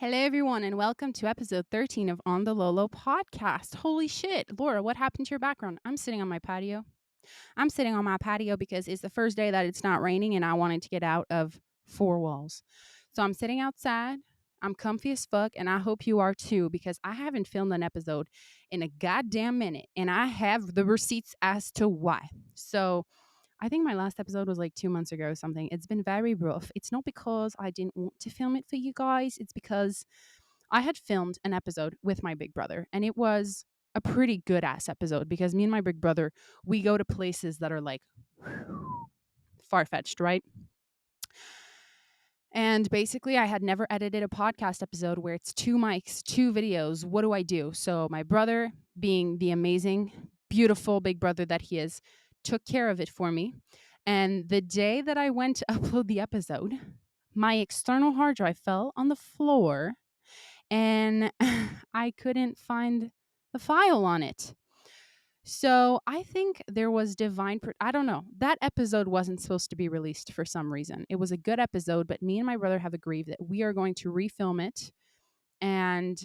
Hello, everyone, and welcome to episode 13 of OntheLaulau podcast. Holy shit, Laura, what happened to your background? I'm sitting on my patio. I'm sitting on my patio because it's the first day that it's not raining and I wanted to get out of four walls. So I'm sitting outside. I'm comfy as fuck, and I hope you are too because I haven't filmed an episode in a goddamn minute and I have the receipts as to why. So I think my last episode was like 2 months ago or something. It's been very rough. It's not because I didn't want to film it for you guys, it's because I had filmed an episode with my big brother, and it was a pretty good ass episode because me and my big brother, we go to places that are like far fetched, right? And basically, I had never edited a podcast episode where it's two mics, two videos. What do I do? So, my brother, being the amazing, beautiful big brother that he is, took care of it for me. And the day that I went to upload the episode, my external hard drive fell on the floor and I couldn't find the file on it. So I think there was I don't know. That episode wasn't supposed to be released for some reason. It was a good episode, but me and my brother have agreed that we are going to refilm it, and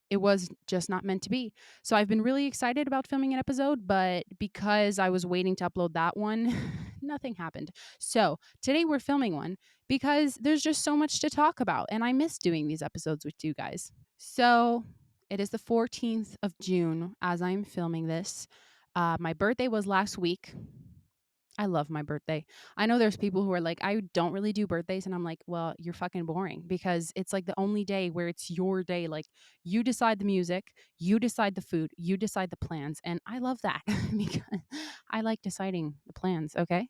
it was just not meant to be. So I've been really excited about filming an episode, but because I was waiting to upload that one, nothing happened. So today we're filming one because there's just so much to talk about, and I miss doing these episodes with you guys. So it is the 14th of June as I'm filming this. My birthday was last week. I love my birthday. I know there's people who are like, I don't really do birthdays. And I'm like, well, you're fucking boring because it's like the only day where it's your day. Like, you decide the music, you decide the food, you decide the plans. And I love that because I like deciding the plans. Okay.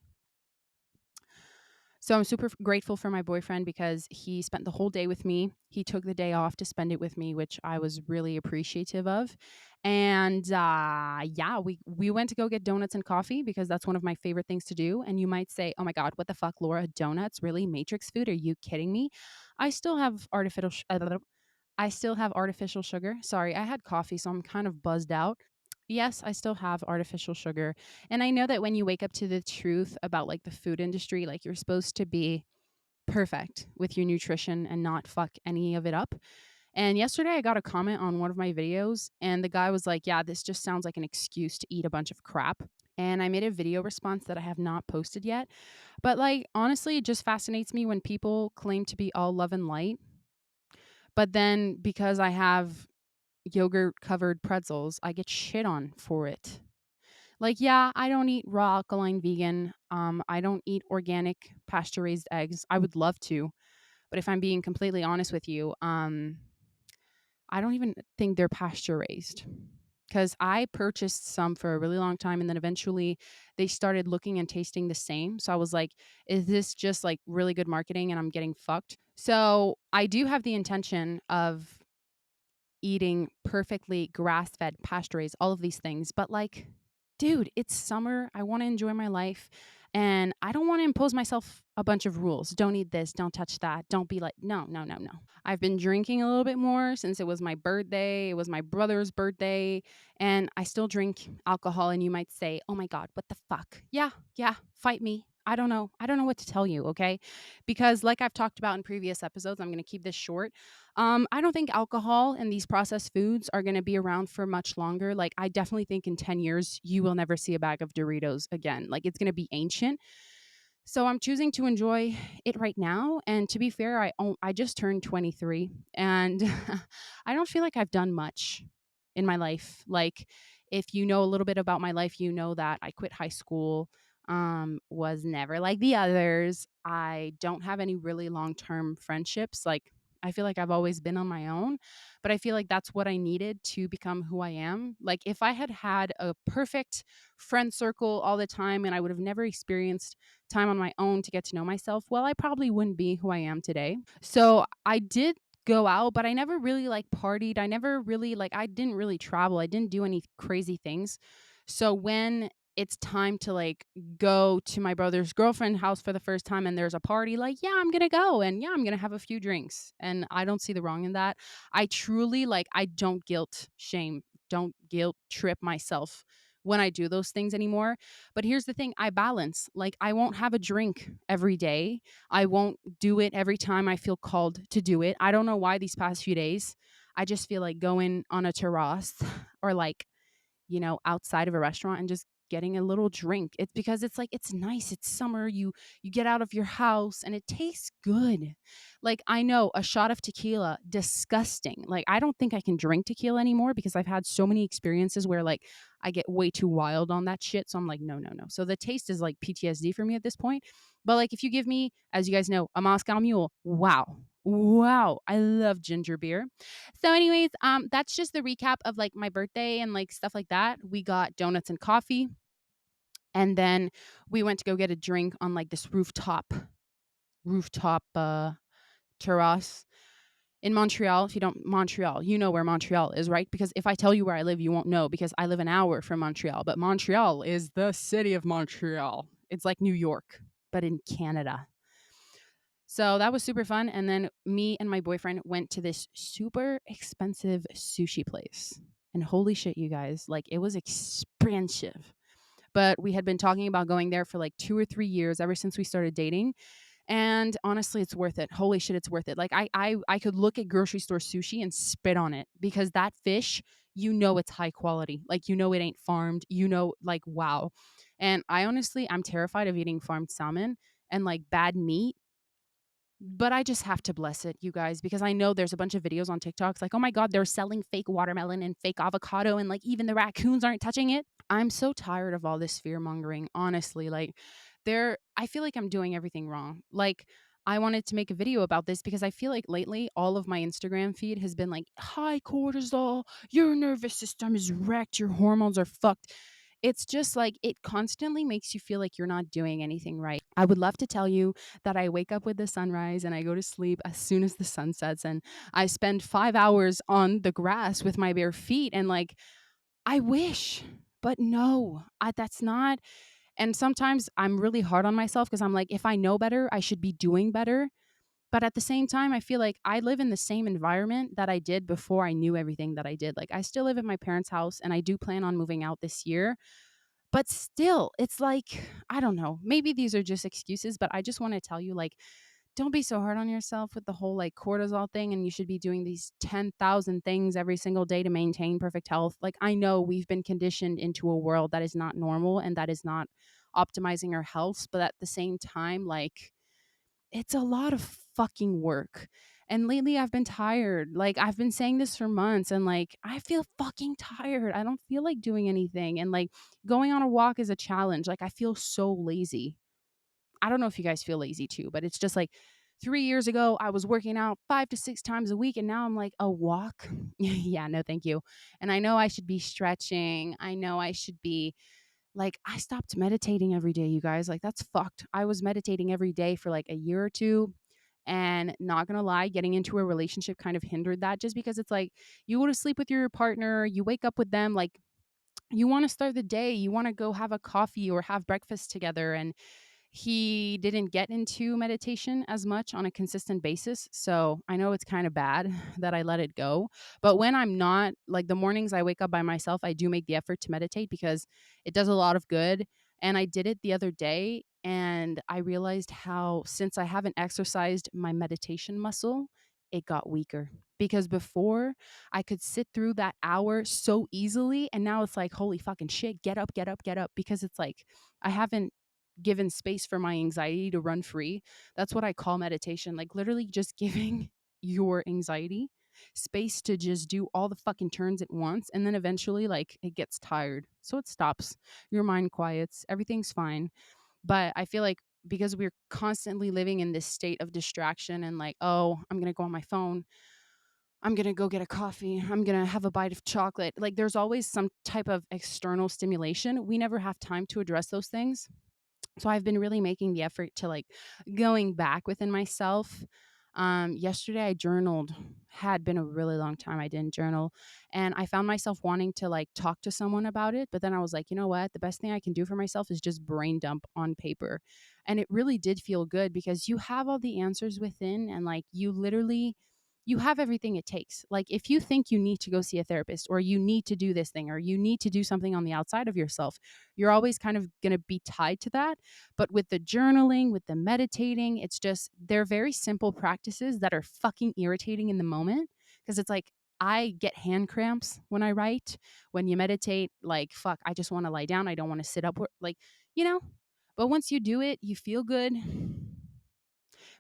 So I'm super grateful for my boyfriend because he spent the whole day with me. He took the day off to spend it with me, which I was really appreciative of. And yeah, we went to go get donuts and coffee because that's one of my favorite things to do. And you might say, "Oh my God, what the fuck, Laura? Donuts? Really? Matrix food? Are you kidding me?" I still have artificial. I still have artificial sugar. Sorry, I had coffee, so I'm kind of buzzed out. Yes, I still have artificial sugar. And I know that when you wake up to the truth about like the food industry, like you're supposed to be perfect with your nutrition and not fuck any of it up. And yesterday I got a comment on one of my videos and the guy was like, "Yeah, this just sounds like an excuse to eat a bunch of crap." And I made a video response that I have not posted yet. But like honestly, it just fascinates me when people claim to be all love and light. But then because I have yogurt covered pretzels, I get shit on for it. Like, yeah, I don't eat raw alkaline vegan. I don't eat organic pasture raised eggs. I would love to, but if I'm being completely honest with you, I don't even think they're pasture raised because I purchased some for a really long time and then eventually they started looking and tasting the same. So I was like, is this just like really good marketing and I'm getting fucked? So I do have the intention of eating perfectly grass fed, pasture raised, all of these things. But like, dude, it's summer. I want to enjoy my life. And I don't want to impose myself a bunch of rules. Don't eat this. Don't touch that. Don't be like, no, no, no, no. I've been drinking a little bit more since it was my birthday. It was my brother's birthday. And I still drink alcohol. And you might say, oh my God, what the fuck? Yeah, yeah, fight me. I don't know. I don't know what to tell you. Okay. Because like I've talked about in previous episodes, I'm going to keep this short. I don't think alcohol and these processed foods are going to be around for much longer. Like, I definitely think in 10 years, you will never see a bag of Doritos again. Like, it's going to be ancient. So I'm choosing to enjoy it right now. And to be fair, I just turned 23 and I don't feel like I've done much in my life. Like, if you know a little bit about my life, you know that I quit high school, was never like the others. I don't have any really long-term friendships. Like, I feel like I've always been on my own, but I feel like that's what I needed to become who I am. Like, if I had had a perfect friend circle all the time and I would have never experienced time on my own to get to know myself, well, I probably wouldn't be who I am today. So I did go out, but I never really like partied. I never really like, I didn't really travel. I didn't do any crazy things. So when it's time to like go to my brother's girlfriend's house for the first time and there's a party, like, yeah, I'm gonna go and yeah, I'm gonna have a few drinks. And I don't see the wrong in that. I truly like, I don't guilt trip myself when I do those things anymore. But here's the thing, I balance. Like, I won't have a drink every day. I won't do it every time I feel called to do it. I don't know why these past few days I just feel like going on a terrace or like, outside of a restaurant and just getting a little drink. It's because it's like it's nice. It's summer. You get out of your house and it tastes good. Like, I know a shot of tequila, disgusting. Like, I don't think I can drink tequila anymore because I've had so many experiences where like I get way too wild on that shit. So I'm like, no, no, no. So the taste is like PTSD for me at this point. But like, if you give me, as you guys know, a Moscow Mule, wow. Wow, I love ginger beer. So anyways, that's just the recap of like my birthday and like stuff like that. We got donuts and coffee, and then we went to go get a drink on like this rooftop terrace in Montreal. If you don't Montreal, you know where Montreal is, right? Because if I tell you where I live, you won't know because I live an hour from Montreal. But Montreal is the city of Montreal. It's like New York, but in Canada. So that was super fun. And then me and my boyfriend went to this super expensive sushi place. And holy shit, you guys, like it was expensive. But we had been talking about going there for like 2 or 3 years ever since we started dating. And honestly, it's worth it. Holy shit, it's worth it. Like I could look at grocery store sushi and spit on it because that fish, it's high quality. Like it ain't farmed. Like wow. And I'm terrified of eating farmed salmon and like bad meat, but I just have to bless it, you guys, because I know there's a bunch of videos on TikToks like, oh my God, they're selling fake watermelon and fake avocado, and like even the raccoons aren't touching it. I'm so tired of all this fear mongering, honestly. Like, I feel like I'm doing everything wrong. Like, I wanted to make a video about this because I feel like lately all of my Instagram feed has been like high cortisol, your nervous system is wrecked, your hormones are fucked. It's just like it constantly makes you feel like you're not doing anything right. I would love to tell you that I wake up with the sunrise and I go to sleep as soon as the sun sets and I spend 5 hours on the grass with my bare feet. And like, I wish, but no, that's not. And sometimes I'm really hard on myself because I'm like, if I know better, I should be doing better. But at the same time, I feel like I live in the same environment that I did before I knew everything that I did. Like, I still live at my parents' house and I do plan on moving out this year. But still, it's like, I don't know, maybe these are just excuses, but I just want to tell you, like, don't be so hard on yourself with the whole like cortisol thing. And you should be doing these 10,000 things every single day to maintain perfect health. Like, I know we've been conditioned into a world that is not normal and that is not optimizing our health. But at the same time, like, it's a lot of fucking work. And lately I've been tired. Like, I've been saying this for months and like I feel fucking tired. I don't feel like doing anything. And like going on a walk is a challenge. Like, I feel so lazy. I don't know if you guys feel lazy too, but it's just like 3 years ago, I was working out 5 to 6 times a week. And now I'm like, a walk? Yeah, no, thank you. And I know I should be stretching. I know I should be like, I stopped meditating every day, you guys. Like, that's fucked. I was meditating every day for like a year or two. And not gonna lie, getting into a relationship kind of hindered that just because it's like you go to sleep with your partner, you wake up with them, like you want to start the day, you want to go have a coffee or have breakfast together. And he didn't get into meditation as much on a consistent basis. So I know it's kind of bad that I let it go. But when I'm not, like the mornings I wake up by myself, I do make the effort to meditate because it does a lot of good. And I did it the other day and I realized how, since I haven't exercised my meditation muscle, it got weaker. Because before I could sit through that hour so easily. And now it's like, holy fucking shit, get up, get up, get up. Because it's like, I haven't given space for my anxiety to run free. That's what I call meditation. Like, literally just giving your anxiety space to just do all the fucking turns at once. And then eventually, like, it gets tired. So it stops. Your mind quiets. Everything's fine. But I feel like because we're constantly living in this state of distraction and like, oh, I'm going to go on my phone. I'm going to go get a coffee. I'm going to have a bite of chocolate. Like, there's always some type of external stimulation. We never have time to address those things. So I've been really making the effort to like going back within myself. Yesterday I journaled. Had been a really long time I didn't journal, and I found myself wanting to like talk to someone about it. But then I was like, you know what? The best thing I can do for myself is just brain dump on paper, and it really did feel good because you have all the answers within, and like you literally you have everything it takes. Like if you think you need to go see a therapist or you need to do this thing or you need to do something on the outside of yourself, you're always kind of going to be tied to that. But with the journaling, with the meditating, it's just they're very simple practices that are fucking irritating in the moment because it's like I get hand cramps when I write. When you meditate, like fuck, I just want to lie down. I don't want to sit up like, you know. But once you do it, you feel good.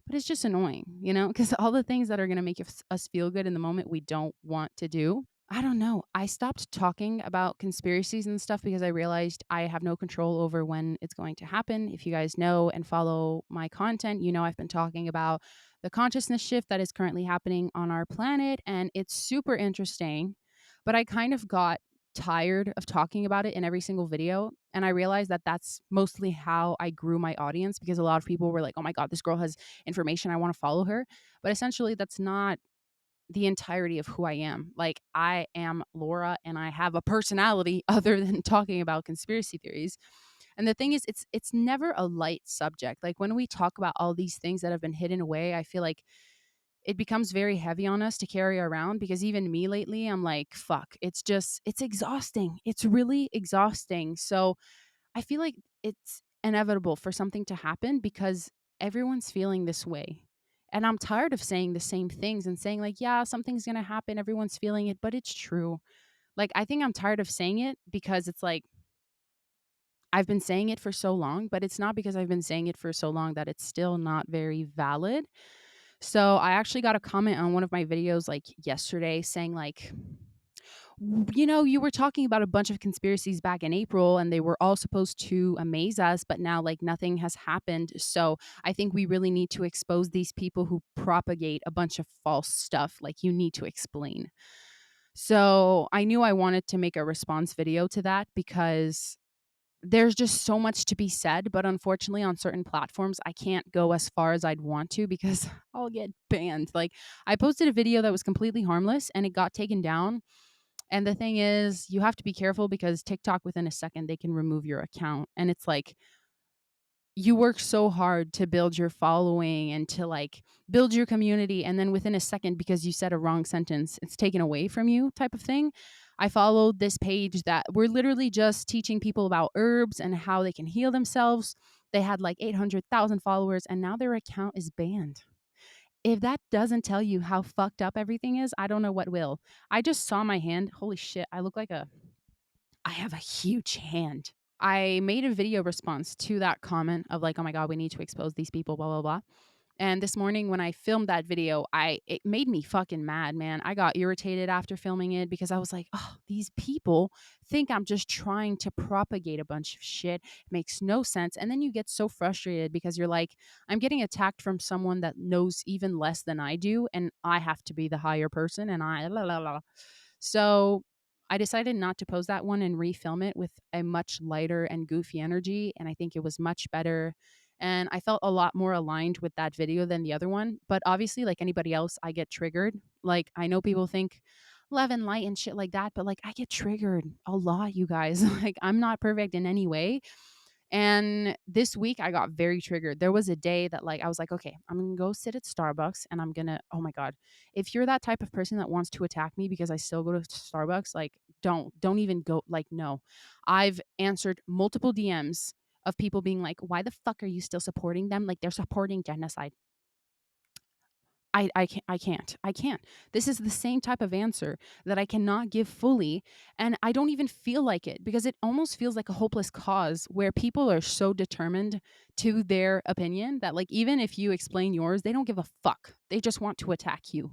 But it's just annoying, because all the things that are going to make us feel good in the moment we don't want to do. I don't know. I stopped talking about conspiracies and stuff because I realized I have no control over when it's going to happen. If you guys know and follow my content, I've been talking about the consciousness shift that is currently happening on our planet, and it's super interesting. But I kind of got tired of talking about it in every single video. And I realized that that's mostly how I grew my audience because a lot of people were like, oh my God, this girl has information. I want to follow her. But essentially, that's not the entirety of who I am. Like, I am Laura and I have a personality other than talking about conspiracy theories. And the thing is, it's never a light subject. Like when we talk about all these things that have been hidden away, I feel like it becomes very heavy on us to carry around because even me lately, I'm like, fuck, it's exhausting. It's really exhausting. So I feel like it's inevitable for something to happen because everyone's feeling this way. And I'm tired of saying the same things and saying, like, yeah, something's going to happen. Everyone's feeling it, but it's true. Like, I think I'm tired of saying it because it's like, I've been saying it for so long, but it's not because I've been saying it for so long that it's still not very valid. So I actually got a comment on one of my videos like yesterday saying like, you were talking about a bunch of conspiracies back in April and they were all supposed to amaze us, but now like nothing has happened. So I think we really need to expose these people who propagate a bunch of false stuff. Like you need to explain. So I knew I wanted to make a response video to that because there's just so much to be said, but unfortunately on certain platforms I can't go as far as I'd want to because I'll get banned. Like I posted a video that was completely harmless and it got taken down. And the thing is, you have to be careful because TikTok within a second they can remove your account. And it's like you work so hard to build your following and to like build your community and then within a second because you said a wrong sentence it's taken away from you type of thing. I followed this page that we're literally just teaching people about herbs and how they can heal themselves. They had like 800,000 followers and now their account is banned. If that doesn't tell you how fucked up everything is, I don't know what will. I just saw my hand. Holy shit, I have a huge hand. I made a video response to that comment of like, oh my God, we need to expose these people, blah, blah, blah. And this morning when I filmed that video, it made me fucking mad, man. I got irritated after filming it because I was like, oh, these people think I'm just trying to propagate a bunch of shit. It makes no sense. And then you get so frustrated because you're like, I'm getting attacked from someone that knows even less than I do, and I have to be the higher person, and I la la la. So I decided not to post that one and refilm it with a much lighter and goofy energy. And I think it was much better. And I felt a lot more aligned with that video than the other one. But obviously, like anybody else, I get triggered. Like I know people think love and light and shit like that, but like I get triggered a lot, you guys. Like I'm not perfect in any way. And this week I got very triggered. There was a day that like I was like, okay, I'm gonna go sit at Starbucks and I'm gonna, oh my God. If you're that type of person that wants to attack me because I still go to Starbucks, like don't even go, like, no. I've answered multiple DMs of people being like, why the fuck are you still supporting them? Like they're supporting genocide. I can't. This is the same type of answer that I cannot give fully. And I don't even feel like it because it almost feels like a hopeless cause where people are so determined to their opinion that, like, even if you explain yours, they don't give a fuck. They just want to attack you.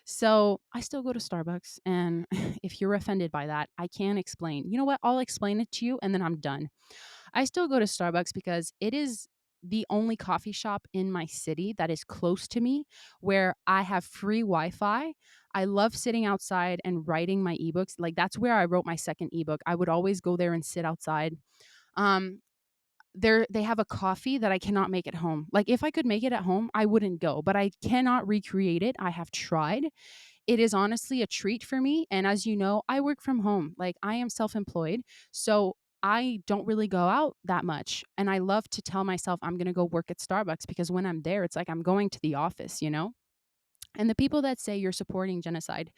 So I still go to Starbucks. And if you're offended by that, I can explain. You know what? I'll explain it to you and then I'm done. I still go to Starbucks because it is the only coffee shop in my city that is close to me where I have free Wi-Fi. I love sitting outside and writing my ebooks. Like that's where I wrote my second ebook. I would always go there and sit outside. Um they have a coffee that I cannot make at home. Like if I could make it at home, I wouldn't go, but I cannot recreate it. I have tried. It is honestly a treat for me. And as you know, I work from home. Like I am self employed. So I don't really go out that much. And I love to tell myself I'm going to go work at Starbucks because when I'm there, it's like I'm going to the office, And the people that say you're supporting genocide,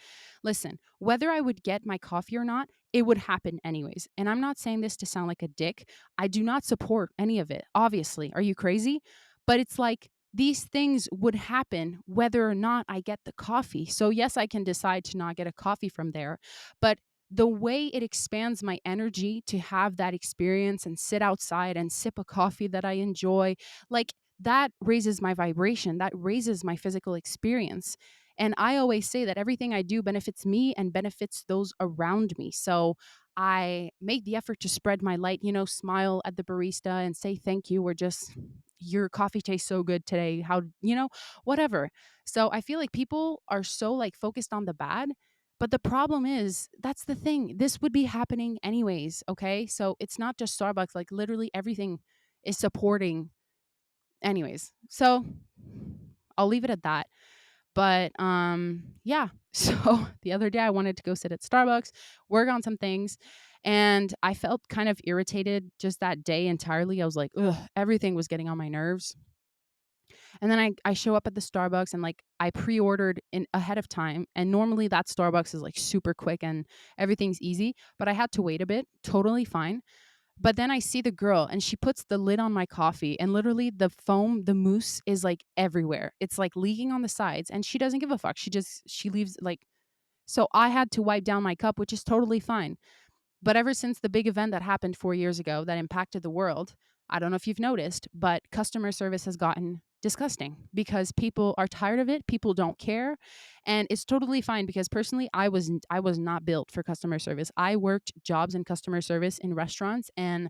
listen, whether I would get my coffee or not, it would happen anyways. And I'm not saying this to sound like a dick. I do not support any of it, obviously. Are you crazy? But it's like these things would happen whether or not I get the coffee. So, yes, I can decide to not get a coffee from there. But the way it expands my energy to have that experience and sit outside and sip a coffee that I enjoy, like that raises my vibration, that raises my physical experience. And I always say that everything I do benefits me and benefits those around me. So I make the effort to spread my light, smile at the barista and say thank you, or just your coffee tastes so good today. How, whatever. So I feel like people are so like focused on the bad. But the problem is, that's the thing. This would be happening anyways. Okay. So it's not just Starbucks, like literally everything is supporting. Anyways, so I'll leave it at that. But yeah. So the other day I wanted to go sit at Starbucks, work on some things, and I felt kind of irritated just that day entirely. I was like, ugh, everything was getting on my nerves. And then I show up at the Starbucks and like I pre-ordered in ahead of time. And normally that Starbucks is like super quick and everything's easy. But I had to wait a bit. Totally fine. But then I see the girl and she puts the lid on my coffee and literally the foam, the mousse is like everywhere. It's like leaking on the sides and she doesn't give a fuck. She leaves like, so I had to wipe down my cup, which is totally fine. But ever since the big event that happened 4 years ago that impacted the world, I don't know if you've noticed, but customer service has gotten disgusting because people are tired of it. People don't care. And it's totally fine because personally I was not built for customer service. I worked jobs in customer service in restaurants and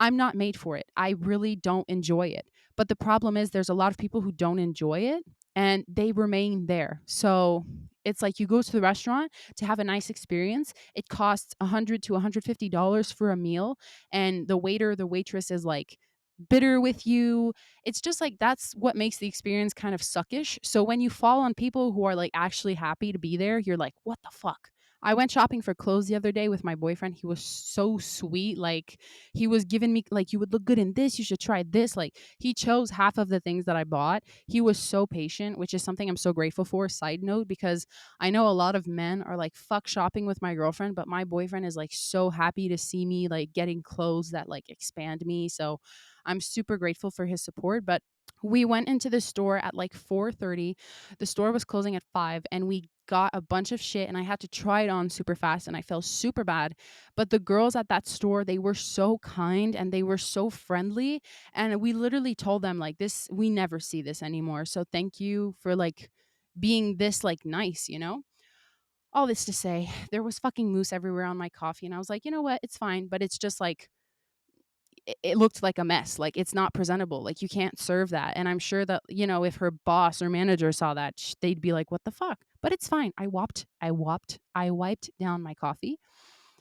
I'm not made for it. I really don't enjoy it. But the problem is there's a lot of people who don't enjoy it and they remain there. So it's like you go to the restaurant to have a nice experience. It costs $100 to $150 for a meal. And the waiter, the waitress is like bitter with you. It's just like that's what makes the experience kind of suckish. So when you fall on people who are like actually happy to be there, you're like, what the fuck? I went shopping for clothes the other day with my boyfriend. He was so sweet. Like he was giving me like, you would look good in this, you should try this. Like he chose half of the things that I bought. He was so patient, which is something I'm so grateful for. Side note, because I know a lot of men are like, fuck shopping with my girlfriend, but my boyfriend is like so happy to see me like getting clothes that like expand me. So I'm super grateful for his support. But we went into the store at like 4:30. The store was closing at 5 and we got a bunch of shit and I had to try it on super fast and I felt super bad. But the girls at that store, they were so kind and they were so friendly and we literally told them like, this, we never see this anymore. So thank you for like being this like nice, All this to say, there was fucking mousse everywhere on my coffee and I was like, you know what? It's fine, but it's just like it looked like a mess. Like it's not presentable. Like you can't serve that. And I'm sure that, if her boss or manager saw that, they'd be like, what the fuck? But it's fine. I wiped down my coffee.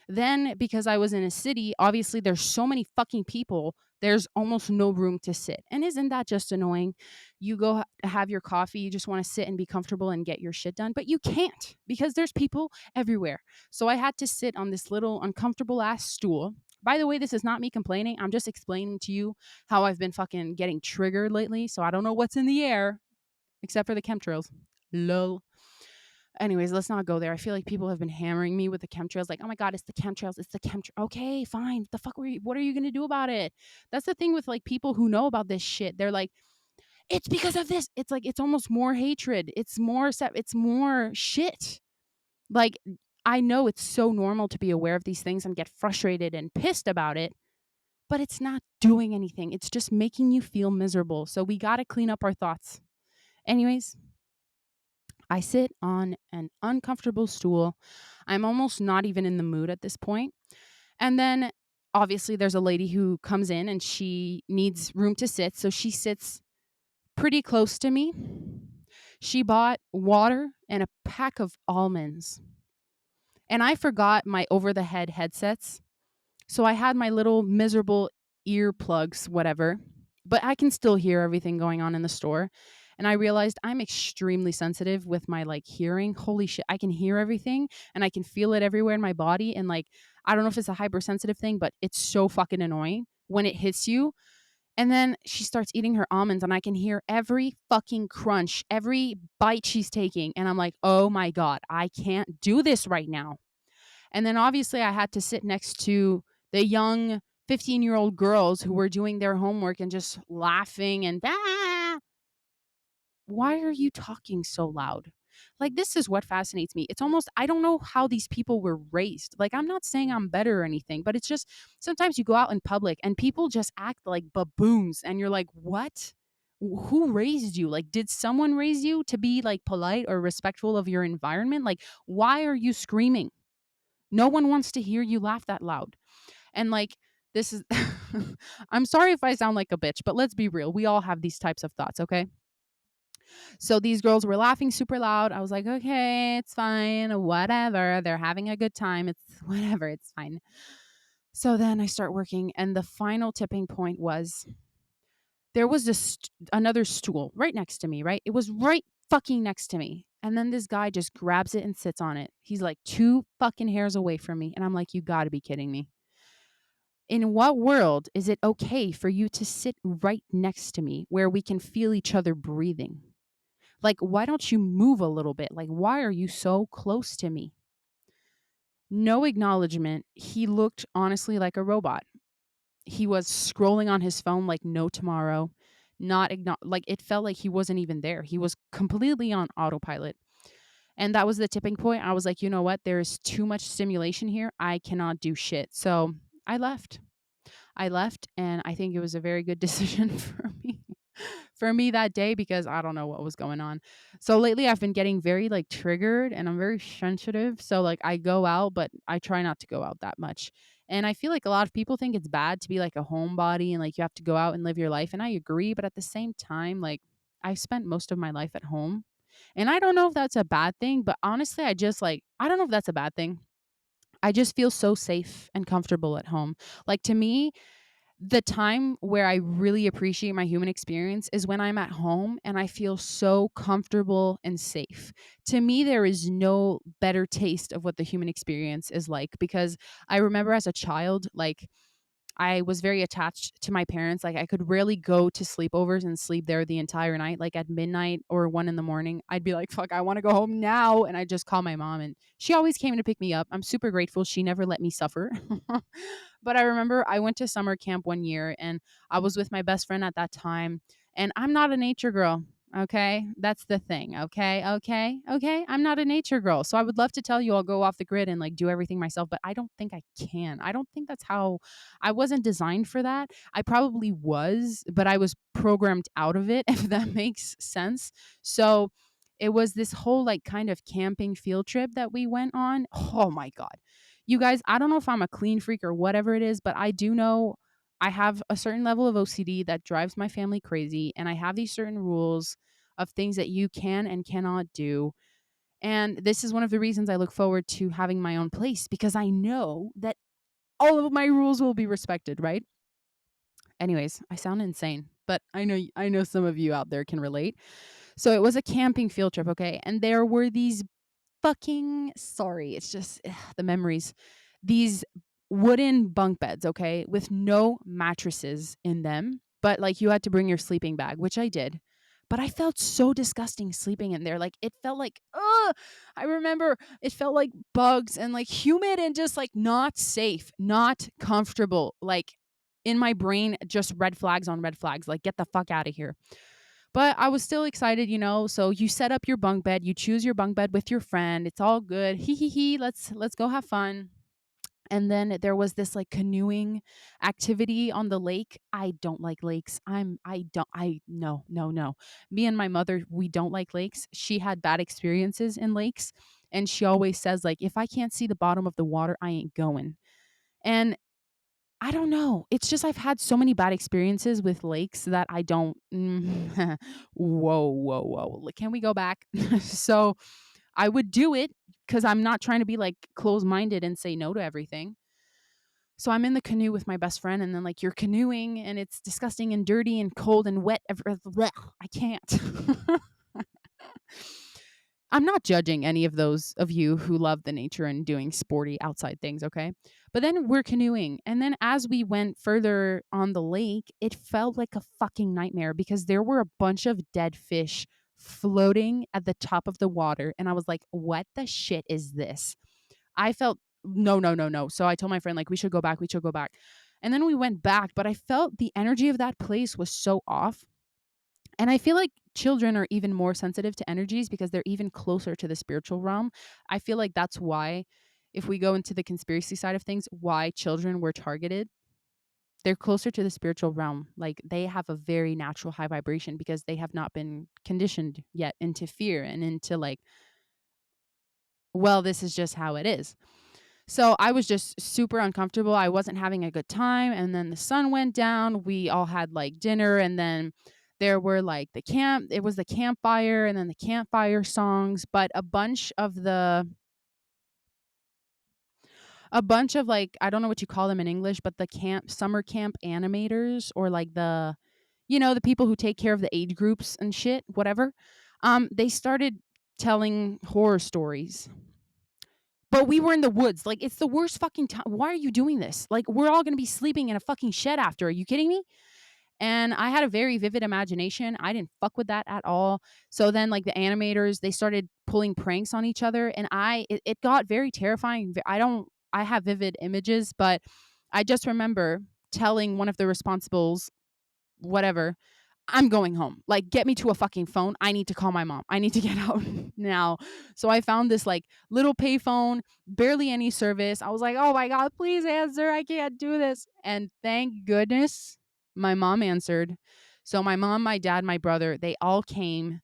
Then, because I was in a city, obviously there's so many fucking people, there's almost no room to sit. And isn't that just annoying? You go have your coffee, you just want to sit and be comfortable and get your shit done, but you can't because there's people everywhere. So I had to sit on this little uncomfortable ass stool. By the way, this is not me complaining. I'm just explaining to you how I've been fucking getting triggered lately. So I don't know what's in the air except for the chemtrails. Lol. Anyways, let's not go there. I feel like people have been hammering me with the chemtrails. Like, oh my God, it's the chemtrails. It's the chemtrails. Okay, fine. What are you going to do about it? That's the thing with like people who know about this shit. They're like, it's because of this. It's like, it's almost more hatred. It's more shit. Like, I know it's so normal to be aware of these things and get frustrated and pissed about it, but it's not doing anything. It's just making you feel miserable. So we got to clean up our thoughts. Anyways, I sit on an uncomfortable stool. I'm almost not even in the mood at this point. And then obviously there's a lady who comes in and she needs room to sit. So she sits pretty close to me. She bought water and a pack of almonds. And I forgot my over the head headsets. So I had my little miserable earplugs, whatever, but I can still hear everything going on in the store. And I realized I'm extremely sensitive with my like hearing. Holy shit, I can hear everything and I can feel it everywhere in my body. And like, I don't know if it's a hypersensitive thing, but it's so fucking annoying when it hits you. And then she starts eating her almonds, and I can hear every fucking crunch, every bite she's taking. And I'm like, oh my God, I can't do this right now. And then obviously I had to sit next to the young 15-year-old girls who were doing their homework and just laughing and, ah, why are you talking so loud? Like, this is what fascinates me. It's almost, I don't know how these people were raised. Like, I'm not saying I'm better or anything, but it's just sometimes you go out in public and people just act like baboons. And you're like, what? Who raised you? Like, did someone raise you to be like polite or respectful of your environment? Like, why are you screaming? No one wants to hear you laugh that loud. And like, this is, I'm sorry if I sound like a bitch, but let's be real. We all have these types of thoughts, okay? So these girls were laughing super loud. I was like, okay, it's fine, whatever. They're having a good time. It's whatever, it's fine. So then I start working, and the final tipping point was there was this another stool right next to me, right? It was right fucking next to me. And then this guy just grabs it and sits on it. He's like 2 fucking hairs away from me. And I'm like, you gotta be kidding me. In what world is it okay for you to sit right next to me where we can feel each other breathing? Like, why don't you move a little bit? Like, why are you so close to me? No acknowledgement. He looked honestly like a robot. He was scrolling on his phone like no tomorrow. Not like it felt like he wasn't even there. He was completely on autopilot. And that was the tipping point. I was like, you know what? There's too much stimulation here. I cannot do shit. So I left. I left, and I think it was a very good decision for me. For me that day, because I don't know what was going on. So lately I've been getting very like triggered, and I'm very sensitive. So like I go out, but I try not to go out that much. And I feel like a lot of people think it's bad to be like a homebody and like you have to go out and live your life. And I agree, but at the same time, like I spent most of my life at home. And I don't know if that's a bad thing, but honestly, I just like I don't know if that's a bad thing. I just feel so safe and comfortable at home. Like to me, the time where I really appreciate my human experience is when I'm at home and I feel so comfortable and safe. To me, there is no better taste of what the human experience is like, because I remember as a child, like I was very attached to my parents. Like I could rarely go to sleepovers and sleep there the entire night. Like at midnight or 1 in the morning, I'd be like, fuck, I want to go home now. And I just call my mom, and she always came to pick me up. I'm super grateful. She never let me suffer. But I remember I went to summer camp one year, and I was with my best friend at that time. And I'm not a nature girl. Okay. That's the thing. Okay. Okay. Okay. I'm not a nature girl. So I would love to tell you I'll go off the grid and like do everything myself, but I don't think I can. I don't think that's how I wasn't designed for that. I probably was, but I was programmed out of it, if that makes sense. So it was this whole like kind of camping field trip that we went on. Oh my God. You guys, I don't know if I'm a clean freak or whatever it is, but I do know I have a certain level of OCD that drives my family crazy. And I have these certain rules of things that you can and cannot do. And this is one of the reasons I look forward to having my own place, because I know that all of my rules will be respected, right? Anyways, I sound insane, but I know some of you out there can relate. So it was a camping field trip, okay? And there were these fucking sorry, it's just the memories. These wooden bunk beds, okay, with no mattresses in them, but like you had to bring your sleeping bag, which I did. But I felt so disgusting sleeping in there. Like it felt like, I remember it felt like bugs and like humid and just like not safe, not comfortable. Like in my brain, just red flags on red flags. Like get the fuck out of here. But I was still excited, you know. So you set up your bunk bed, you choose your bunk bed with your friend. It's all good. Hee hee hee. Let's go have fun. And then there was this like canoeing activity on the lake. I don't like lakes. I don't I no, no, no. Me and my mother, we don't like lakes. She had bad experiences in lakes, and she always says like if I can't see the bottom of the water, I ain't going. And I don't know. It's just I've had so many bad experiences with lakes that I don't whoa, whoa, whoa. Like, can we go back? So I would do it because I'm not trying to be like closed minded and say no to everything. So I'm in the canoe with my best friend, and then like you're canoeing and it's disgusting and dirty and cold and wet. I can't. I'm not judging any of those of you who love the nature and doing sporty outside things, okay? But then we're canoeing. And then as we went further on the lake, it felt like a fucking nightmare because there were a bunch of dead fish floating at the top of the water. And I was like, what the shit is this? I felt no, no, no, no. So I told my friend, like, we should go back. We should go back. And then we went back, but I felt the energy of that place was so off. And I feel like children are even more sensitive to energies because they're even closer to the spiritual realm. I feel like that's why, if we go into the conspiracy side of things, why children were targeted. They're closer to the spiritual realm. Like they have a very natural high vibration because they have not been conditioned yet into fear and into like, well, this is just how it is. So I was just super uncomfortable. I wasn't having a good time. And then the sun went down. We all had like dinner. And then there were like it was the campfire and then the campfire songs. But a bunch of like, I don't know what you call them in English, but the summer camp animators or like the people who take care of the age groups and shit, whatever. They started telling horror stories, but we were in the woods. Like, it's the worst fucking time. Why are you doing this? Like, we're all going to be sleeping in a fucking shed after. Are you kidding me? And I had a very vivid imagination. I didn't fuck with that at all. So then, like, the animators, they started pulling pranks on each other. And it got very terrifying. I have vivid images, but I just remember telling one of the responsibles, whatever, I'm going home. Like, get me to a fucking phone. I need to call my mom. I need to get out now. So I found this like little payphone, barely any service. I was like, oh my God, please answer. I can't do this. And thank goodness my mom answered. So my mom, my dad, my brother, they all came.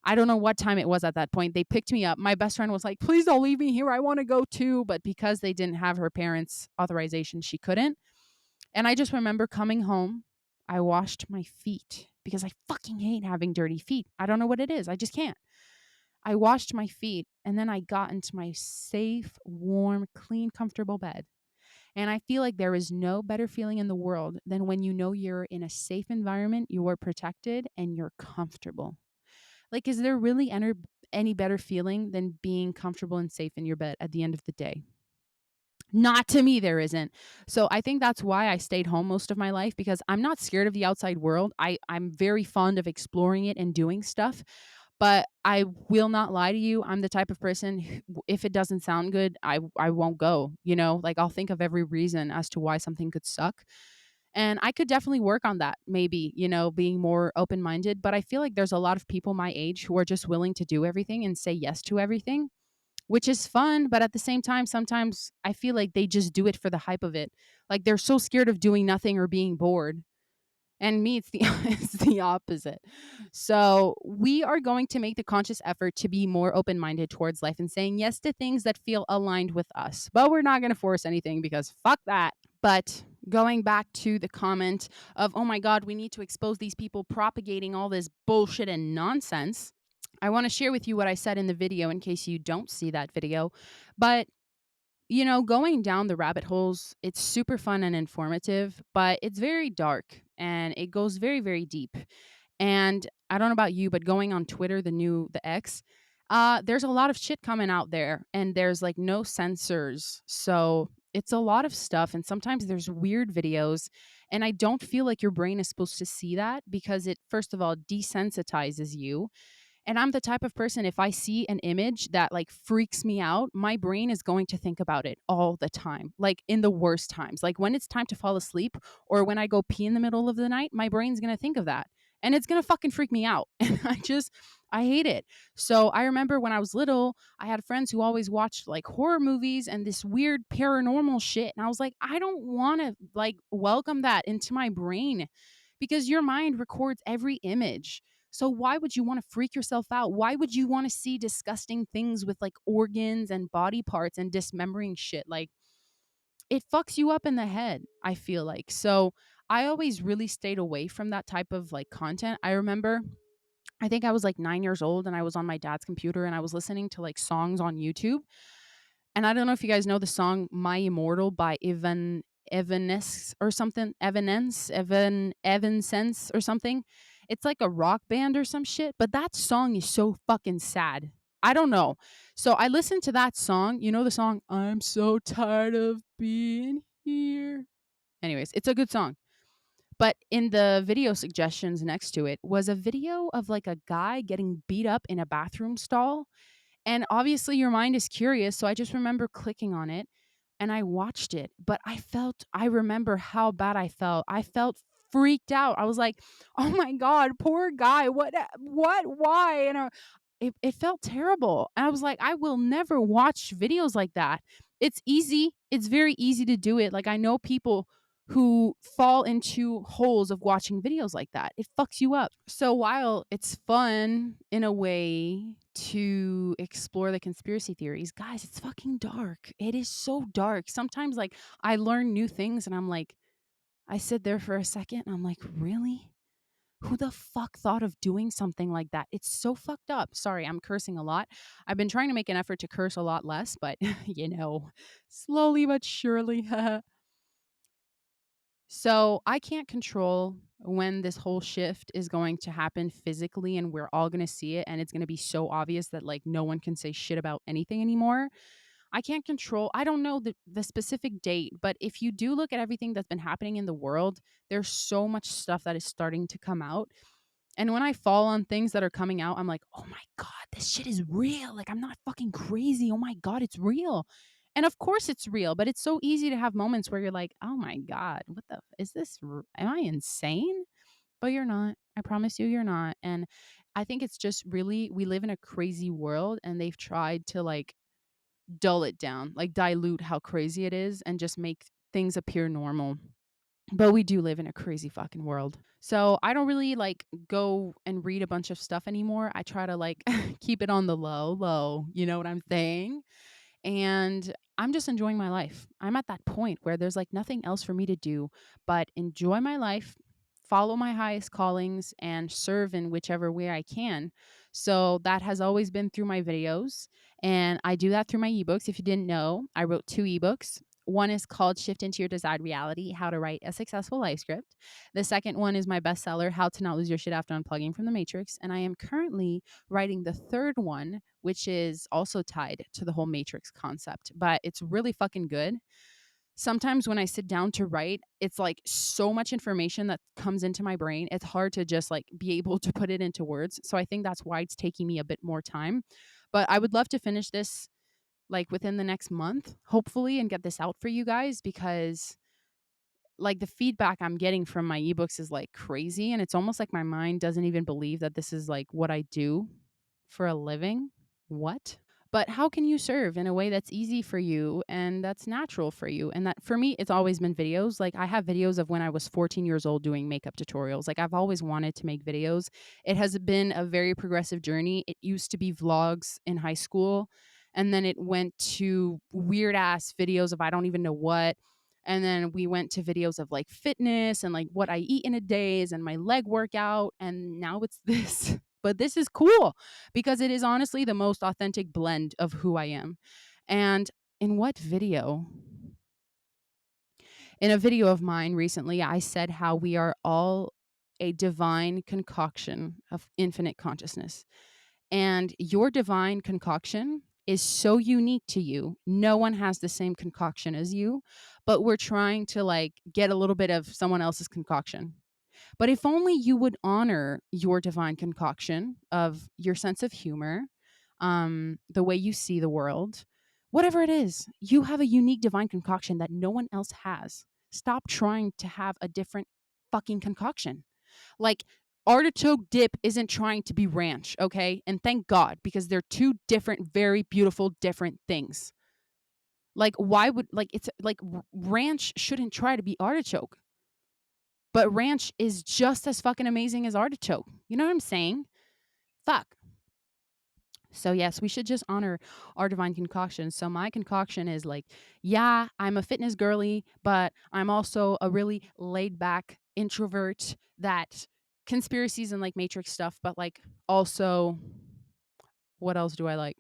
I don't know what time it was at that point. They picked me up. My best friend was like, please don't leave me here. I want to go too. But because they didn't have her parents' authorization, she couldn't. And I just remember coming home. I washed my feet because I fucking hate having dirty feet. I don't know what it is. I just can't. I washed my feet and then I got into my safe, warm, clean, comfortable bed. And I feel like there is no better feeling in the world than when you know you're in a safe environment, you are protected, and you're comfortable. Like, is there really any better feeling than being comfortable and safe in your bed at the end of the day? Not to me, there isn't. So I think that's why I stayed home most of my life because I'm not scared of the outside world. I'm very fond of exploring it and doing stuff. But I will not lie to you. I'm the type of person if it doesn't sound good, I won't go. Like I'll think of every reason as to why something could suck. And I could definitely work on that, maybe, being more open minded. But I feel like there's a lot of people my age who are just willing to do everything and say yes to everything, which is fun, but at the same time, sometimes I feel like they just do it for the hype of it. Like they're so scared of doing nothing or being bored. And me, it's the it's the opposite. So we are going to make the conscious effort to be more open-minded towards life and saying yes to things that feel aligned with us. But we're not going to force anything because fuck that. But going back to the comment of, oh my God, we need to expose these people propagating all this bullshit and nonsense. I want to share with you what I said in the video in case you don't see that video. But, going down the rabbit holes, it's super fun and informative, but it's very dark and it goes very, very deep. And I don't know about you, but going on Twitter, the X, there's a lot of shit coming out there and there's like no censors. So it's a lot of stuff. And sometimes there's weird videos. And I don't feel like your brain is supposed to see that because it, first of all, desensitizes you. And I'm the type of person, if I see an image that like freaks me out, my brain is going to think about it all the time, like in the worst times. Like when it's time to fall asleep or when I go pee in the middle of the night, my brain's going to think of that. And it's going to fucking freak me out. And I hate it. So I remember when I was little, I had friends who always watched like horror movies and this weird paranormal shit. And I was like, I don't want to like welcome that into my brain because your mind records every image. So why would you want to freak yourself out? Why would you want to see disgusting things with like organs and body parts and dismembering shit? Like it fucks you up in the head, I feel like. So I always really stayed away from that type of like content. I remember I think I was like 9 years old and I was on my dad's computer and I was listening to like songs on YouTube. And I don't know if you guys know the song My Immortal by Evanescence or something. Evanescence or something. It's like a rock band or some shit, but that song is so fucking sad. I don't know. So I listened to that song. You know the song, I'm so tired of being here. Anyways, it's a good song. But in the video suggestions next to it was a video of like a guy getting beat up in a bathroom stall. And obviously your mind is curious. So I just remember clicking on it and I watched it. But I remember how bad I felt. I felt freaked out. I was like, oh my God, poor guy. Why? And it felt terrible. And I was like, I will never watch videos like that. It's easy. It's very easy to do it. Like, I know people who fall into holes of watching videos like that. It fucks you up. So while it's fun in a way to explore the conspiracy theories, guys, it's fucking dark. It is so dark. Sometimes, like, I learn new things and I'm like, I sit there for a second and I'm like, really? Who the fuck thought of doing something like that? It's so fucked up. Sorry, I'm cursing a lot. I've been trying to make an effort to curse a lot less, but slowly but surely. So I can't control when this whole shift is going to happen physically and we're all going to see it and it's going to be so obvious that like no one can say shit about anything anymore. I don't know the specific date, but if you do look at everything that's been happening in the world, there's so much stuff that is starting to come out. And when I fall on things that are coming out, I'm like, oh my God, this shit is real. Like, I'm not fucking crazy. Oh my God, it's real. And of course it's real, but it's so easy to have moments where you're like, oh my God, am I insane? But you're not. I promise you, you're not. And I think it's just really, we live in a crazy world and they've tried to like dull it down, like dilute how crazy it is and just make things appear normal. But we do live in a crazy fucking world. So I don't really like go and read a bunch of stuff anymore. I try to like keep it on the low. You know what I'm saying? And I'm just enjoying my life. I'm at that point where there's like nothing else for me to do but enjoy my life, follow my highest callings, and serve in whichever way I can. So that has always been through my videos. And I do that through my ebooks. If you didn't know, I wrote 2 ebooks. One is called Shift into Your Desired Reality: How to Write a Successful Life Script. The second one is my bestseller, How to Not Lose Your Shit After Unplugging from the Matrix. And I am currently writing the third one, which is also tied to the whole Matrix concept, but it's really fucking good. Sometimes when I sit down to write, it's like so much information that comes into my brain. It's hard to just like be able to put it into words. So I think that's why it's taking me a bit more time. But I would love to finish this like within the next month, hopefully, and get this out for you guys because like the feedback I'm getting from my ebooks is like crazy. And it's almost like my mind doesn't even believe that this is like what I do for a living. What? But how can you serve in a way that's easy for you and that's natural for you? And that for me, it's always been videos. Like I have videos of when I was 14 years old doing makeup tutorials. Like I've always wanted to make videos. It has been a very progressive journey. It used to be vlogs in high school, and then it went to weird ass videos of I don't even know what. And then we went to videos of like fitness and like what I eat in a day and my leg workout. And now it's this. But this is cool because it is honestly the most authentic blend of who I am. And in what video? In a video of mine recently, I said how we are all a divine concoction of infinite consciousness. And your divine concoction is so unique to you. No one has the same concoction as you, but we're trying to like get a little bit of someone else's concoction. But if only you would honor your divine concoction of your sense of humor, the way you see the world, whatever it is, you have a unique divine concoction that no one else has. Stop trying to have a different fucking concoction. Like, artichoke dip isn't trying to be ranch, okay? And thank God, because they're two different, very beautiful, different things. Like, why would, like, it's like ranch shouldn't try to be artichoke, but ranch is just as fucking amazing as artichoke. You know what I'm saying? Fuck. So yes, we should just honor our divine concoction. So my concoction is like, yeah, I'm a fitness girly, but I'm also a really laid back introvert that conspiracies and like matrix stuff, but like also what else do I like?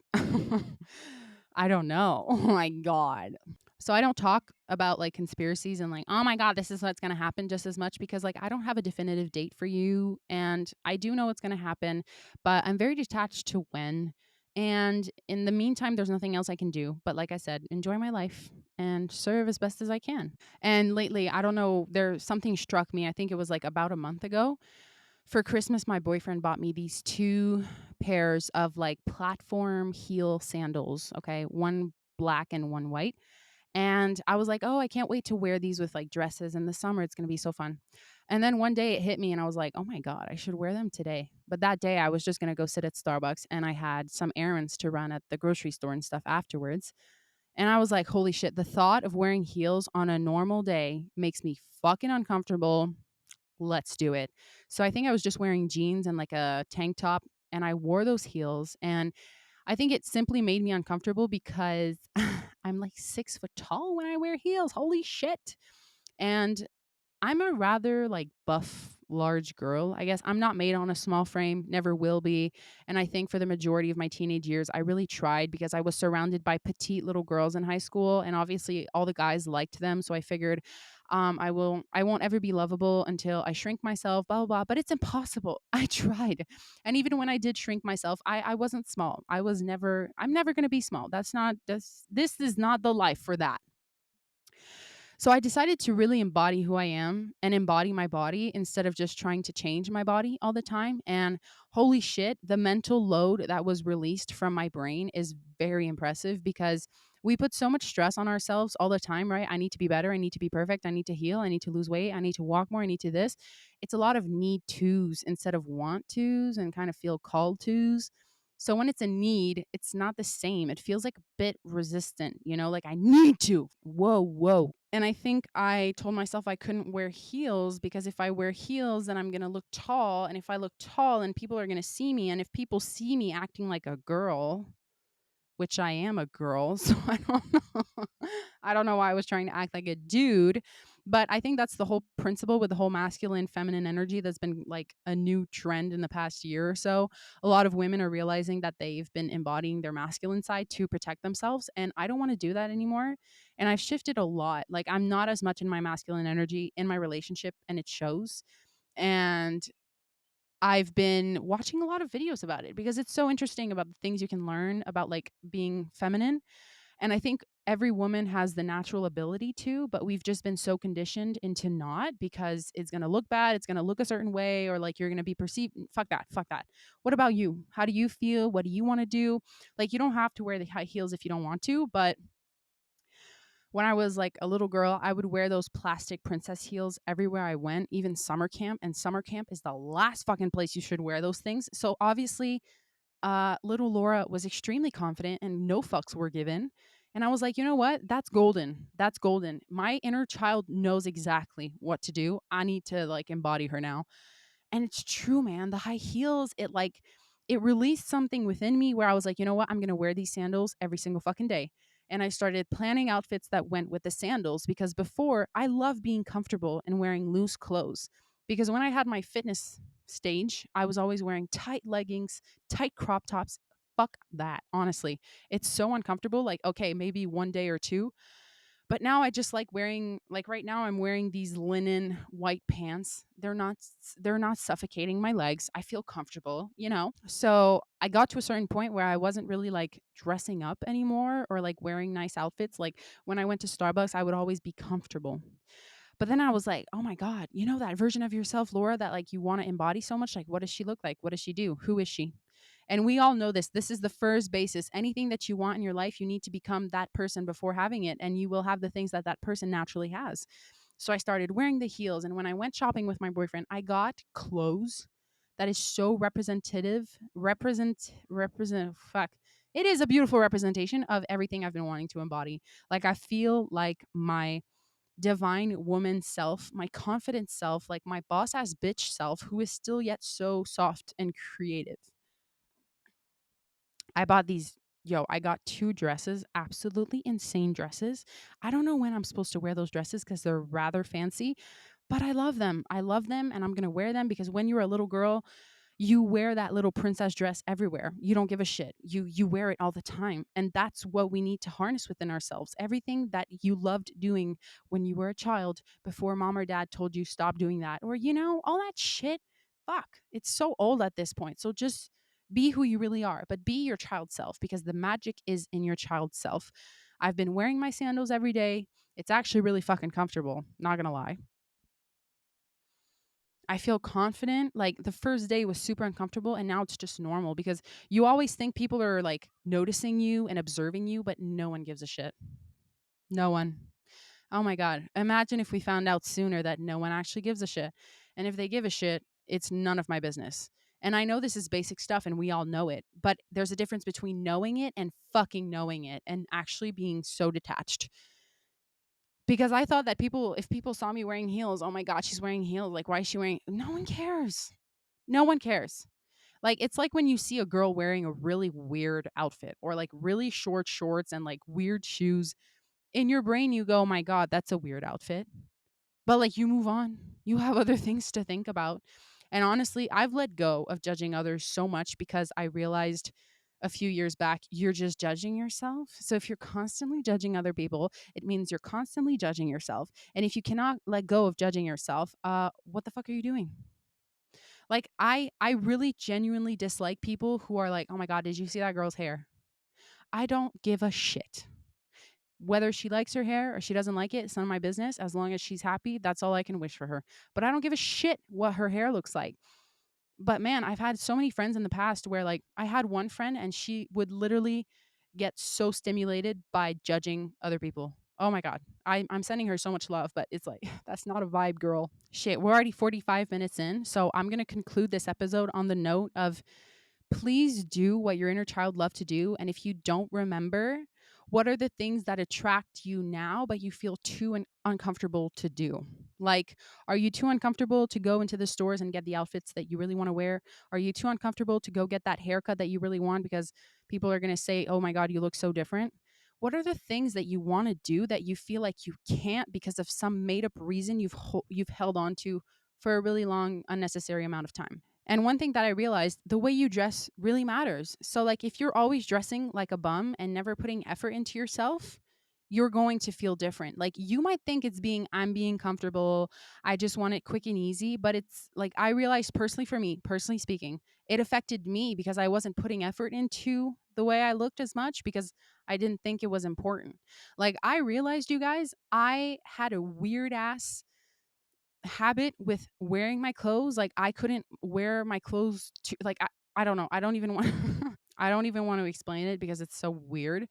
I don't know. Oh my God. So I don't talk about like conspiracies and like, oh my God, this is what's going to happen just as much because like I don't have a definitive date for you and I do know what's going to happen, but I'm very detached to when. And in the meantime, there's nothing else I can do. But like I said, enjoy my life and serve as best as I can. And lately, I don't know, something struck me. I think it was like about a month ago. For Christmas, my boyfriend bought me these two pairs of like platform heel sandals. Okay. One black and one white. And I was like, oh, I can't wait to wear these with like dresses in the summer. It's going to be so fun. And then one day it hit me and I was like, oh my God, I should wear them today. But that day I was just going to go sit at Starbucks and I had some errands to run at the grocery store and stuff afterwards. And I was like, holy shit, the thought of wearing heels on a normal day makes me fucking uncomfortable. Let's do it. So I think I was just wearing jeans and like a tank top and I wore those heels and I think it simply made me uncomfortable because I'm like 6 foot tall when I wear heels. Holy shit. And I'm a rather like buff, large girl. I guess I'm not made on a small frame, never will be. And I think for the majority of my teenage years, I really tried because I was surrounded by petite little girls in high school, and obviously all the guys liked them. So I figured, I won't ever be lovable until I shrink myself, blah blah blah. But it's impossible. I tried, and even when I did shrink myself, I wasn't small. I'm never gonna be small. This is not the life for that. So I decided to really embody who I am and embody my body instead of just trying to change my body all the time. And holy shit, the mental load that was released from my brain is very impressive because we put so much stress on ourselves all the time, right? I need to be better. I need to be perfect. I need to heal. I need to lose weight. I need to walk more. I need to this. It's a lot of need tos instead of want tos and kind of feel called tos. So when it's a need, it's not the same. It feels like a bit resistant, like I need to. Whoa, whoa. And I think I told myself I couldn't wear heels because if I wear heels, then I'm going to look tall. And if I look tall, then people are going to see me. And if people see me acting like a girl, which I am a girl, so I don't know. I don't know why I was trying to act like a dude, but I think that's the whole principle with the whole masculine feminine energy that's been like a new trend in the past year or so. A lot of women are realizing that they've been embodying their masculine side to protect themselves, and I don't want to do that anymore. And I've shifted a lot. Like I'm not as much in my masculine energy in my relationship and it shows. And I've been watching a lot of videos about it because it's so interesting about the things you can learn about like being feminine. And I think every woman has the natural ability to, but we've just been so conditioned into not because it's going to look bad, it's going to look a certain way, or like you're going to be perceived. Fuck that. Fuck that. What about you? How do you feel? What do you want to do? Like, you don't have to wear the high heels if you don't want to, but when I was like a little girl, I would wear those plastic princess heels everywhere I went, even summer camp. And summer camp is the last fucking place you should wear those things. So obviously, little Laura was extremely confident and no fucks were given. And I was like, you know what? That's golden. That's golden. My inner child knows exactly what to do. I need to like embody her now. And it's true, man. The high heels, it released something within me where I was like, you know what? I'm going to wear these sandals every single fucking day. And I started planning outfits that went with the sandals because before I love being comfortable and wearing loose clothes. Because when I had my fitness stage, I was always wearing tight leggings, tight crop tops. Fuck that, honestly. It's so uncomfortable. Like, okay, maybe one day or two, but now I just like wearing, like right now I'm wearing these linen white pants. They're not suffocating my legs. I feel comfortable. So I got to a certain point where I wasn't really like dressing up anymore or like wearing nice outfits. Like when I went to Starbucks, I would always be comfortable. But then I was like, oh my God, that version of yourself, Laura, that like you want to embody so much. Like, what does she look like? What does she do? Who is she? And we all know this. This is the first basis. Anything that you want in your life, you need to become that person before having it. And you will have the things that that person naturally has. So I started wearing the heels. And when I went shopping with my boyfriend, I got clothes that is so fuck. It is a beautiful representation of everything I've been wanting to embody. Like I feel like my divine woman self, my confident self, like my boss ass bitch self, who is still yet so soft and creative. I bought these. Yo, I got two dresses, absolutely insane dresses. I don't know when I'm supposed to wear those dresses because they're rather fancy, but I love them. I love them and I'm going to wear them because when you're a little girl, you wear that little princess dress everywhere. You don't give a shit. You wear it all the time. And that's what we need to harness within ourselves. Everything that you loved doing when you were a child before mom or dad told you stop doing that or all that shit. Fuck. It's so old at this point. So just Be who you really are, but be your child self because the magic is in your child self. I've been wearing my sandals every day. It's actually really fucking comfortable, not gonna lie. I feel confident. Like the first day was super uncomfortable and now it's just normal because you always think people are like noticing you and observing you, but no one gives a shit. No one. Oh my God. Imagine if we found out sooner that no one actually gives a shit. And if they give a shit, it's none of my business. And I know this is basic stuff and we all know it, but there's a difference between knowing it and fucking knowing it and actually being so detached. Because I thought that people, if people saw me wearing heels, oh my God, she's wearing heels. Like, why is she wearing? No one cares. No one cares. Like, it's like when you see a girl wearing a really weird outfit or like really short shorts and like weird shoes. In your brain, you go, oh my God, that's a weird outfit. But like you move on. You have other things to think about. And honestly, I've let go of judging others so much because I realized a few years back, you're just judging yourself. So if you're constantly judging other people, it means you're constantly judging yourself. And if you cannot let go of judging yourself, what the fuck are you doing? Like I really genuinely dislike people who are like, "Oh my God, did you see that girl's hair?" I don't give a shit. Whether she likes her hair or she doesn't like it, it's none of my business. As long as she's happy, that's all I can wish for her. But I don't give a shit what her hair looks like. But man, I've had so many friends in the past where like I had one friend and she would literally get so stimulated by judging other people. Oh my God. I'm sending her so much love, but it's like, that's not a vibe, girl. Shit, we're already 45 minutes in. So I'm going to conclude this episode on the note of please do what your inner child loved to do. And if you don't remember, what are the things that attract you now, but you feel too uncomfortable to do? Like, are you too uncomfortable to go into the stores and get the outfits that you really want to wear? Are you too uncomfortable to go get that haircut that you really want because people are going to say, oh my God, you look so different? What are the things that you want to do that you feel like you can't because of some made up reason you've held on to for a really long, unnecessary amount of time? And one thing that I realized, the way you dress really matters. So, like, if you're always dressing like a bum and never putting effort into yourself, you're going to feel different. Like, you might think I'm being comfortable. I just want it quick and easy. But it's like, I realized personally, for me, personally speaking, it affected me because I wasn't putting effort into the way I looked as much because I didn't think it was important. Like, I realized, you guys, I had a weird ass habit with wearing my clothes. Like I couldn't wear my clothes to like I don't know. I don't even want I don't even want to explain it because it's so weird.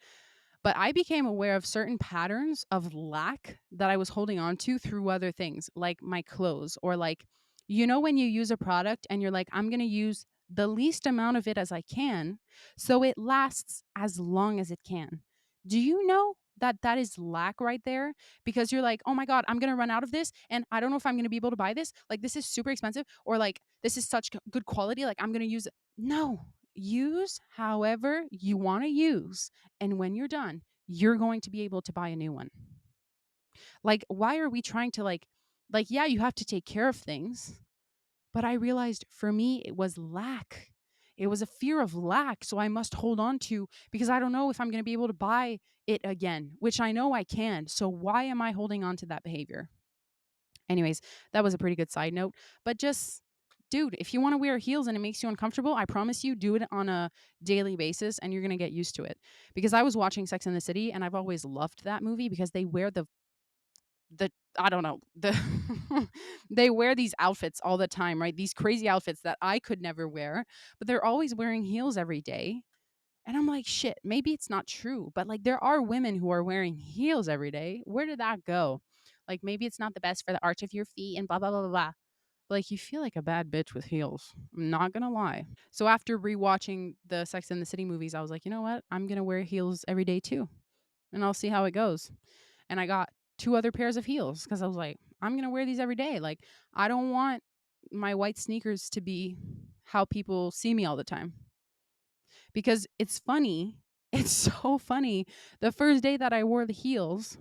But I became aware of certain patterns of lack that I was holding on to through other things, like my clothes, or like, when you use a product and you're like, I'm going to use the least amount of it as I can so it lasts as long as it can. Do you know that that is lack right there? Because you're like, oh my God, I'm going to run out of this. And I don't know if I'm going to be able to buy this. Like, this is super expensive, or like, this is such good quality. Like, I'm going to use it. No, use however you want to use, and when you're done, you're going to be able to buy a new one. Like, why are we trying to yeah, you have to take care of things. But I realized for me, it was lack. It was a fear of lack. So I must hold on to because I don't know if I'm going to be able to buy it again, which I know I can. So why am I holding on to that behavior? Anyways, that was a pretty good side note. But just, dude, if you want to wear heels and it makes you uncomfortable, I promise you, do it on a daily basis and you're going to get used to it. Because I was watching Sex and the City and I've always loved that movie because they wear the I don't know, they wear these outfits all the time, right? These crazy outfits that I could never wear, but they're always wearing heels every day. And I'm like, shit, maybe it's not true, but like there are women who are wearing heels every day. Where did that go? Like maybe it's not the best for the arch of your feet and blah blah blah blah blah. But like you feel like a bad bitch with heels. I'm not gonna lie. So after rewatching the Sex and the City movies, I was like, you know what? I'm gonna wear heels every day too, and I'll see how it goes. And I got two other pairs of heels because I was like, I'm gonna wear these every day. Like I don't want my white sneakers to be how people see me all the time because it's funny. It's so funny. The first day that I wore the heels,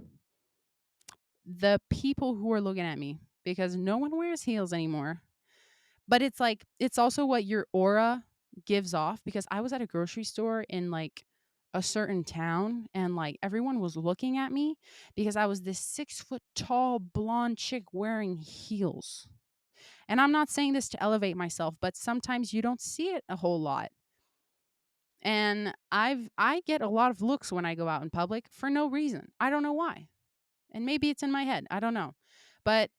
the people who were looking at me, because no one wears heels anymore. But it's like, it's also what your aura gives off because I was at a grocery store in like a certain town and like everyone was looking at me because I was this 6 foot tall blonde chick wearing heels. And I'm not saying this to elevate myself, but sometimes you don't see it a whole lot. And I get a lot of looks when I go out in public for no reason. I don't know why. And maybe it's in my head. I don't know. But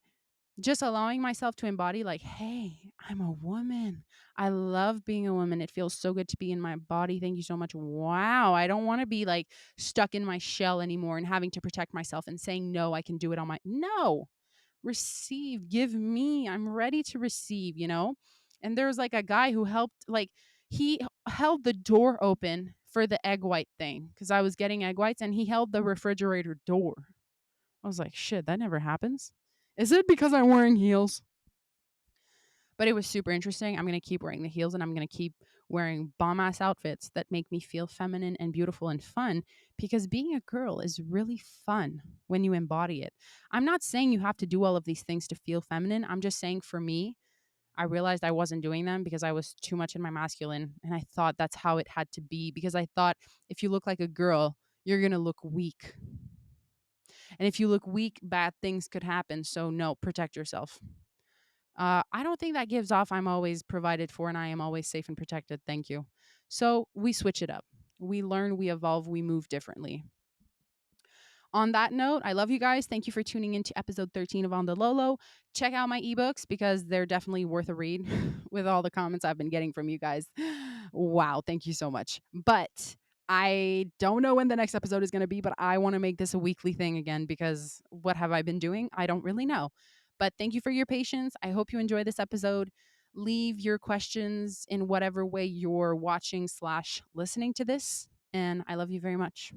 just allowing myself to embody, like, hey, I'm a woman. I love being a woman. It feels so good to be in my body. Thank you so much. Wow. I don't want to be like stuck in my shell anymore and having to protect myself and saying, no, I can do it on my. No, receive, give me. I'm ready to receive, you know? And there was like a guy who helped, like, he held the door open for the egg white thing because I was getting egg whites and he held the refrigerator door. I was like, shit, that never happens. Is it because I'm wearing heels? But it was super interesting. I'm going to keep wearing the heels and I'm going to keep wearing bomb ass outfits that make me feel feminine and beautiful and fun because being a girl is really fun when you embody it. I'm not saying you have to do all of these things to feel feminine. I'm just saying for me, I realized I wasn't doing them because I was too much in my masculine and I thought that's how it had to be because I thought if you look like a girl, you're going to look weak. And if you look weak, bad things could happen. So, no, protect yourself. I don't think that gives off I'm always provided for and I am always safe and protected. Thank you. So, we switch it up. We learn, we evolve, we move differently. On that note, I love you guys. Thank you for tuning into episode 13 of OntheLaulau. Check out my ebooks because they're definitely worth a read with all the comments I've been getting from you guys. Wow, thank you so much. But I don't know when the next episode is going to be, but I want to make this a weekly thing again because what have I been doing? I don't really know. But thank you for your patience. I hope you enjoy this episode. Leave your questions in whatever way you're watching/listening to this. And I love you very much.